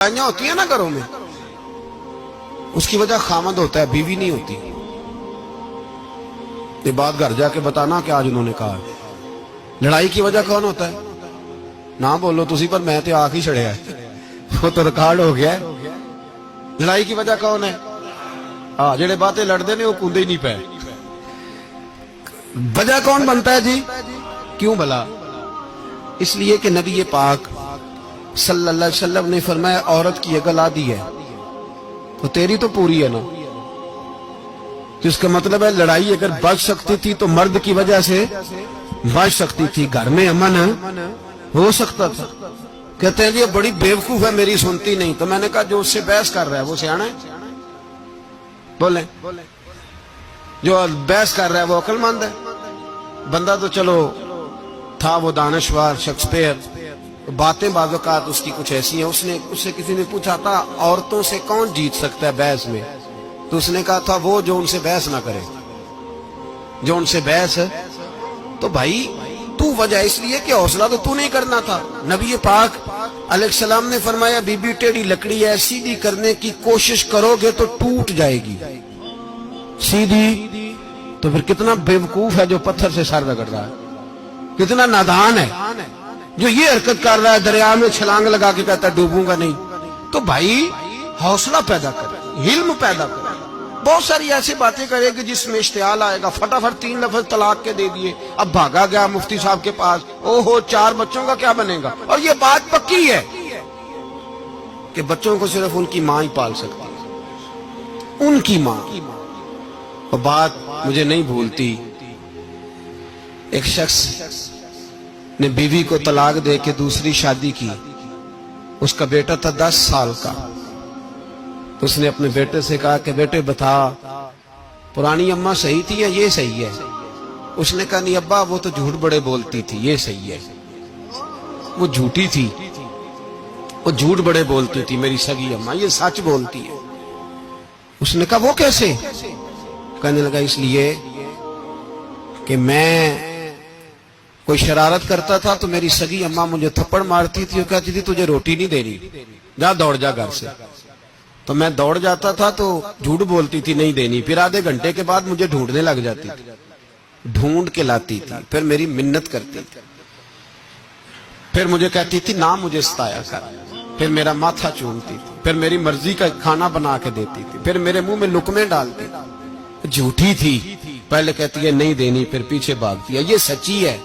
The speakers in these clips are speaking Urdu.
ہوتی ہے نا گھروں میں، اس کی وجہ خامد ہوتا ہے، بیوی نہیں ہوتی۔ یہ بات گھر جا کے بتانا کہ آج انہوں نے کہا لڑائی کی وجہ کون ہوتا ہے؟ نہ بولو تسی، پر میں تے آخ ہی چھڑیا ہے، وہ تو ریکارڈ ہو گیا ہے۔ لڑائی کی وجہ کون ہے؟ جڑے باتیں لڑتے نے وہ کندے ہی نہیں پے۔ وجہ کون بنتا ہے جی؟ کیوں بھلا؟ اس لیے کہ نبی پاک صلی اللہ علیہ وسلم نے فرمایا عورت کی اگر آدھی ہے تو تیری تو پوری ہے نا۔ جس کا مطلب ہے لڑائی اگر بچ سکتی تھی تو مرد کی وجہ سے بچ سکتی تھی، گھر میں امن ہو سکتا تھا۔ کہتے ہیں جی یہ بڑی بیوقوف ہے، میری سنتی نہیں۔ تو میں نے کہا جو اس سے بحث کر رہا ہے وہ سیانا ہے؟ بولیں، جو بحث کر رہا ہے وہ عقل مند ہے؟ بندہ تو چلو تھا وہ دانشور شیکسپیئر، باتیں بعض اوقات اس کی کچھ ایسی ہیں۔ اس سے کسی نے پوچھا تھا عورتوں سے کون جیت سکتا ہے بحث میں، تو اس نے کہا تھا وہ جو ان سے بحث نہ کرے، جو ان سے بحث ہے۔ تو بھائی تو وجہ اس لیے کہ حوصلہ تو نہیں کرنا تھا۔ نبی پاک علیہ السلام نے فرمایا بی بی ٹیڑھی لکڑی ہے، سیدھی کرنے کی کوشش کرو گے تو ٹوٹ جائے گی سیدھی۔ تو پھر کتنا بیوقوف ہے جو پتھر سے سر رگڑ رہا ہے، کتنا نادان ہے جو یہ حرکت کر رہا ہے، دریا میں چھلانگ لگا کے کہتا ہے ڈوبوں گا نہیں۔ تو بھائی حوصلہ پیدا کرے، علم پیدا کرے۔ بہت ساری ایسی باتیں کرے کہ جس میں اشتعال آئے گا، فٹافٹ 3 لفظ طلاق کے دے دیے، اب بھاگا گیا مفتی صاحب کے پاس، او ہو 4 بچوں کا کیا بنے گا؟ اور یہ بات پکی ہے کہ بچوں کو صرف ان کی ماں ہی پال سکتی ہے، ان کی ماں۔ اور بات مجھے نہیں بھولتی، ایک شخص نے بیوی کو طلاق دے کے دوسری شادی کی، اس کا بیٹا تھا 10 سال کا۔ اس نے اپنے بیٹے سے کہا کہ بیٹے بتا پرانی اماں صحیح تھی یا یہ صحیح ہے؟ اس نے کہا نہیں ابا وہ تو جھوٹ بڑے بولتی تھی، یہ صحیح ہے۔ وہ جھوٹی تھی، وہ جھوٹ بڑے بولتی تھی میری سگی اماں، یہ سچ بولتی ہے۔ اس نے کہا وہ کیسے؟ کہنے لگا اس لیے کہ میں کوئی شرارت کرتا تھا تو میری سگی اماں مجھے تھپڑ مارتی تھی اور کہتی تھی تجھے روٹی نہیں دینی، جا دوڑ جا گھر سے۔ تو میں دوڑ جاتا تھا تو جھوٹ بولتی تھی نہیں دینی، پھر آدھے گھنٹے کے بعد مجھے ڈھونڈنے لگ جاتی تھی، ڈھونڈ کے لاتی تھی، پھر میری منت کرتی تھی، پھر مجھے کہتی تھی نہ مجھے ستایا کر، پھر میرا ماتھا چومتی تھی، پھر میری مرضی کا کھانا بنا کے دیتی تھی، پھر میرے منہ میں لقمے ڈالتی تھی۔ جھوٹی تھی، پہلے کہتی ہے نہیں دینی، پھر پیچھے بھاگتی ہے۔ یہ سچی ہے،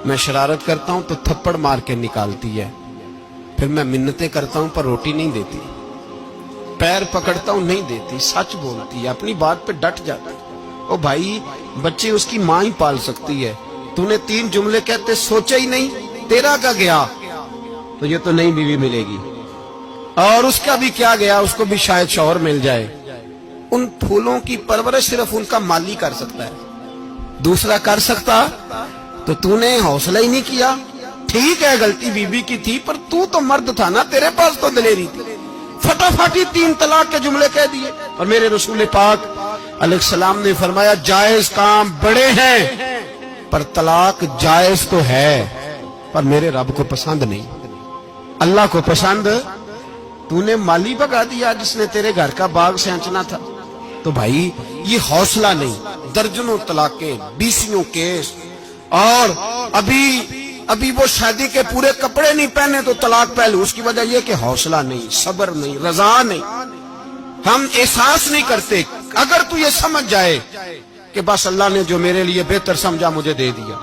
میں شرارت کرتا ہوں تو تھپڑ مار کے نکالتی ہے، پھر میں منتیں کرتا ہوں پر روٹی نہیں دیتی، پیر پکڑتا ہوں نہیں دیتی، سچ بولتی ہے، اپنی بات پہ ڈٹ جاتی۔ او بھائی بچے اس کی ماں ہی پال سکتی ہے، تو نے 3 جملے کہتے سوچا ہی نہیں، تیرا کا گیا تو یہ تو نئی بیوی ملے گی، اور اس کا بھی کیا گیا، اس کو بھی شاید شوہر مل جائے۔ ان پھولوں کی پرورش صرف ان کا مالی کر سکتا ہے، دوسرا کر سکتا تو نے حوصلہ ہی نہیں کیا۔ ٹھیک ہے غلطی بیوی کی تھی، پر تو مرد تھا نا، تیرے پاس تو دلیری تھی، فٹافٹ 3 طلاق کے جملے کہہ دیے۔ اور میرے رسول پاک علیہ السلام نے فرمایا جائز کام بڑے ہیں، پر طلاق جائز تو ہے پر میرے رب کو پسند نہیں، اللہ کو پسند۔ تو نے مالی بگا دیا جس نے تیرے گھر کا باغ سینچنا تھا۔ تو بھائی یہ حوصلہ نہیں، درجنوں طلاقیں، 20 کیس، اور ابھی وہ شادی کے پورے کپڑے نہیں پہنے تو طلاق پہلو۔ اس کی وجہ یہ کہ حوصلہ نہیں، صبر نہیں، رضا نہیں، ہم احساس نہیں کرتے۔ اگر تو یہ سمجھ جائے کہ بس اللہ نے جو میرے لیے بہتر سمجھا مجھے دے دیا،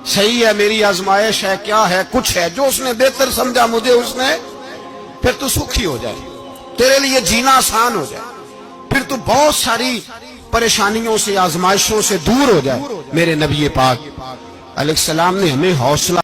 صحیح ہے میری آزمائش ہے، کیا ہے کچھ ہے جو اس نے بہتر سمجھا مجھے اس نے، پھر تو سکھی ہو جائے، تیرے لیے جینا آسان ہو جائے، پھر تو بہت ساری پریشانیوں سے آزمائشوں سے دور ہو جائے۔ میرے نبی پاک علیہ السلام نے ہمیں حوصلہ